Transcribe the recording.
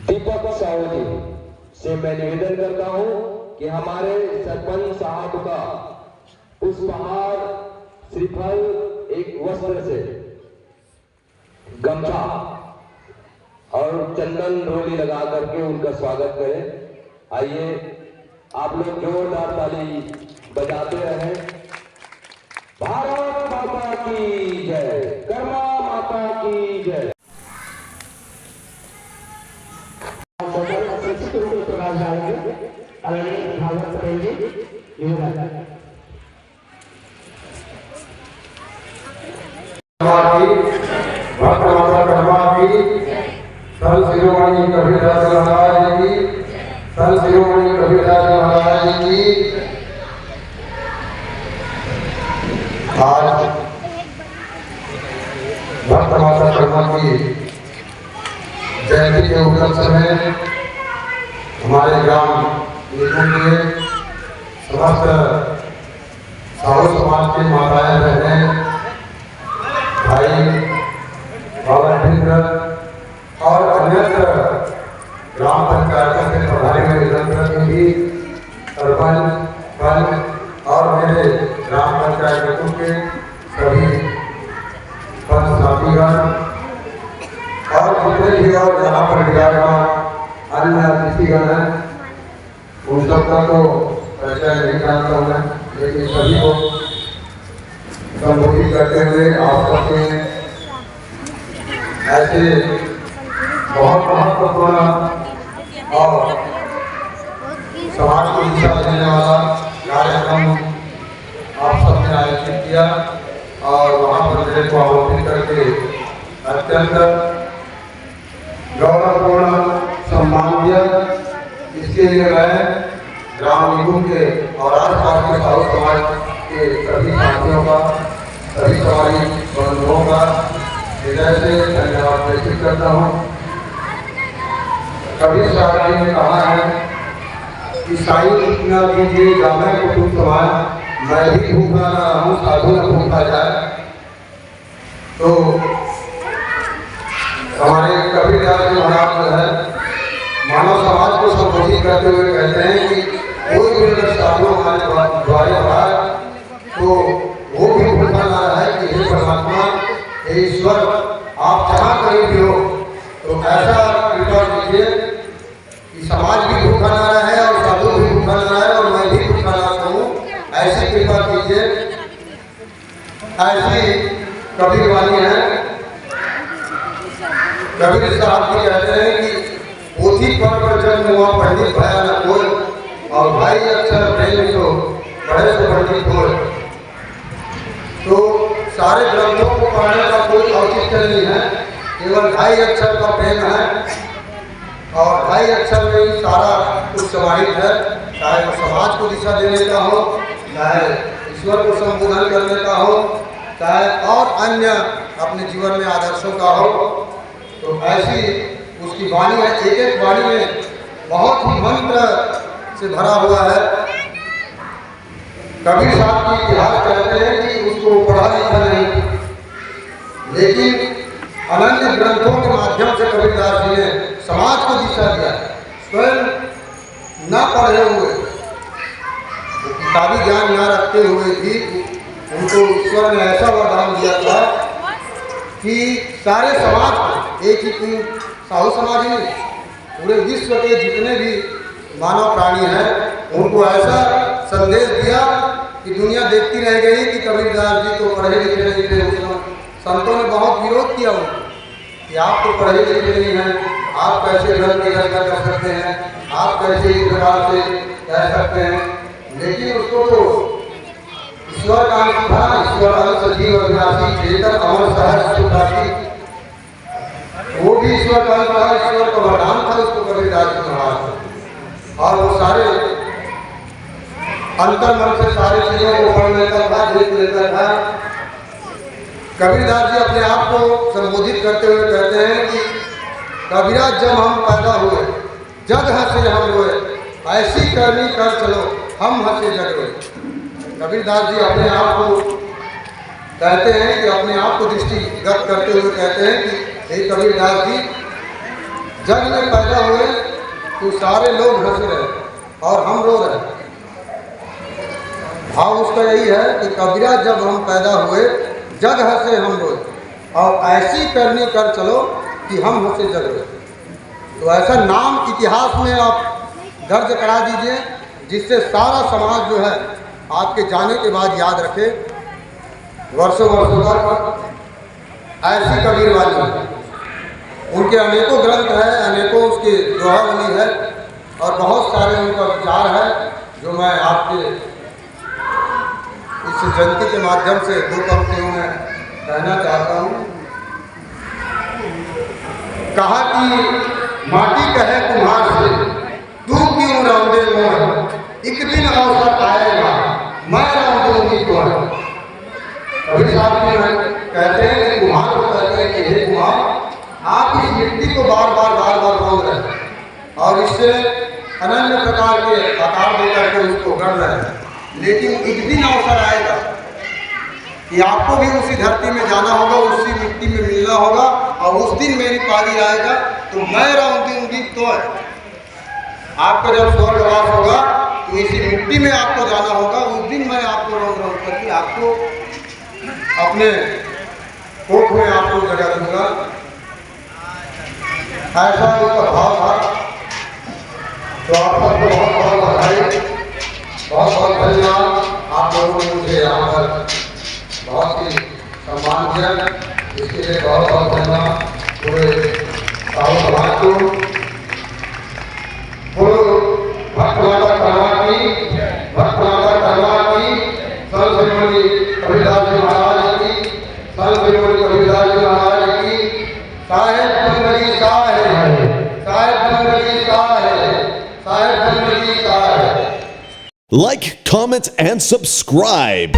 दीपक साहू जी से मैं निवेदन करता हूं कि हमारे सरपंच साहब का पुष्पहार श्रीफल एक वस्त्र से गमछा और चंदन रोली लगा करके उनका स्वागत करें। आइए आप लोग जोरदार ताली बजाते रहे। भारत माता की जय, कर्मा माता की जय। भक्त माता कर्मा की, सल शिरोमणि कबीरदास महाराज की, सल शिरोमणि कबीरदास महाराज की। आज भक्त माता कर्मा की जयंती के उपलक्ष्य में हमारे ग्राम के समस्त साहू समाज के माताएं बहनें भाई बाबा और अन्यत्र ग्राम पंचायतों के प्रभारी प्रतिनिधि सरपंच पंच और मेरे ग्राम पंचायतों के सभी पंच साथीगण और जितने भी और यहाँ पर विराजमान अन्य अतिथिगण हैं उन सबका तो परिचय नहीं जानता हूँ मैं, लेकिन सभी को संबोधित करते हुए आप सबके ऐसे बहुत महत्वपूर्ण और समाज को दिशा देने वाला कार्यक्रम आप सबने आयोजित किया और वहाँ पर मेरे को आमंत्रित करके अत्यंत गौरवपूर्ण सम्मान दिया। इसके लिए मैं ग्राम निगम के और आसपास के साहू समाज के सभी साथियों का, सभी सवारी बंधुओं का हृदय से धन्यवाद प्रेषित करता हूँ। कबीर साहब जी ने कहा है कि साई इतना दीजिए जामे कुटुंब समाज, मैं भी भूखा ना रहूँ साधु न भूखा जाए। तो हमारे कबीरदास जी महाराज जो है मानव समाज को संबोधित करते हुए कहते हैं कि कोई भी अगर साधु हमारे द्वारे आए तो वो भी भूखा ना रहे कि हे परमात्मा, हे ईश्वर, आप जहाँ कहीं भी हो तो ऐसा कृपा कीजिए कि समाज भी भूखा ना रहे और साधु भी भूखा ना रहे और मैं भी भूखा ना रहूं, ऐसी कृपा कीजिए। ऐसी कबीर वाणी है। कबीर साहब जी कहते हैं कि पोथी पर जन्म हुआ पंडित भया न कोई, और भाई अक्षर प्रेम सो बड़े से पंडित हो। तो सारे ग्रंथों को पढ़ने का कोई औचित्य पीछे नहीं है, केवल 2.5 अक्षर का प्रेम है और 2.5 अक्षर में ही सारा कुछ समाहित है। चाहे वो समाज को दिशा देने का हो, चाहे ईश्वर को संबोधन करने का हो, चाहे और अन्य अपने जीवन में आदर्शों का हो। तो ऐसी उसकी वाणी है, एक एक वाणी में बहुत ही मंत्र से भरा हुआ है। कबीर साहब की इतिहास कहते हैं कि उसको पढ़ा लिखा नहीं, लेकिन अनन्य ग्रंथों के माध्यम से कबीरदास जी ने समाज को दिशा दिया। स्वयं न पढ़े हुए, किताबी ज्ञान न रखते हुए भी उनको ईश्वर ने ऐसा वरदान दिया था कि सारे समाज को, एक ही साहू समाज नहीं, पूरे विश्व के जितने भी मानव प्राणी हैं उनको ऐसा संदेश दिया कि दुनिया देखती रह गई कि कबीरदास जी तो पढ़े लिखे नहीं थे। उसमें संतों ने बहुत विरोध किया उनको कि आप तो पढ़े लिखे नहीं हैं, आप कैसे धर्म की रक्षा कर सकते हैं, आप कैसे इस प्रकार से कह सकते हैं। लेकिन उसको तो ईश्वर का अंश था, ईश्वर अंश सजीव अविनाशी चेतन अमर सहज सुखासी, वो भी ईश्वर का अंश था, ईश्वर का वरदान था उसको कबीरदास जी महाराज। और वो सारे अंतर मन से सारी चीजों को पढ़ लेता था, देख लेता था। कबीरदास जी अपने आप को संबोधित करते हुए कहते हैं कि कबीरा जब हम पैदा हुए जग हंसे हम रोए, ऐसी करनी कर चलो हम हंसे जग रोए। कबीरदास जी अपने आप को कहते हैं कि अपने आप को दृष्टिगत करते हुए कहते हैं कि हे कबीरदास जी, जग में पैदा हुए तो सारे लोग हंस रहे और हम रो रहे। भाव उसका यही है कि कबीरा जब हम पैदा हुए जग हंसे हम रोए और ऐसी करनी कर चलो कि हम हंसे जग रोए। तो ऐसा नाम इतिहास में आप दर्ज करा दीजिए जिससे सारा समाज जो है आपके जाने के बाद याद रखे वर्षों वर्षों तक। ऐसी कबीरवाणी, उनके अनेकों ग्रंथ है, अनेकों उसके दोहावली है और बहुत सारे उनका विचार है जो मैं आपके इस जयंती के माध्यम से 2 पंक्तियों में कहना चाहता हूँ। कहा कि माटी कहे कुम्हार से तू क्यों रौंदे मोह, एक दिन अवसर आएगा मैं रौंदूंगी तो। कबीर साहब जी कहते हैं कि कुम्हार को कहते हैं कि हे कुम्हार, आप इस मिट्टी को बार बार रौंद रहे हैं और इससे अनन्य प्रकार के आकार देकर के उसको गढ़ रहे हैं। लेकिन एक दिन अवसर आएगा कि आपको भी उसी धरती में जाना होगा, उसी मिट्टी में मिलना होगा और उस दिन मेरी पारी आएगा तो मैं रौंदूंगी तो। आपका जब स्वर्गवास होगा तो इसी मिट्टी में आपको जाना होगा, उस दिन मैं आपको रौंद करके आपको अपने कोख में आपको जगह दूंगा। ऐसा उनका भाव था। तो आप सबको बहुत बहुत बधाई, बहुत बहुत धन्यवाद। आप लोगों ने मुझे यहाँ पर बहुत ही सम्मान किया, इसके लिए बहुत बहुत धन्यवाद पूरे साहू समाज को। भक्तमाता करवा की, भक्तमाता करवा की, संत श्रीमती कबीरदास जी महाराज की, संत श्रीमती कबीरदास जी महाराज की। साहेब बंदगी साहेब, साहेब बंदगी साहेब, साहेब बंदगी साहेब। Like, comment, and subscribe.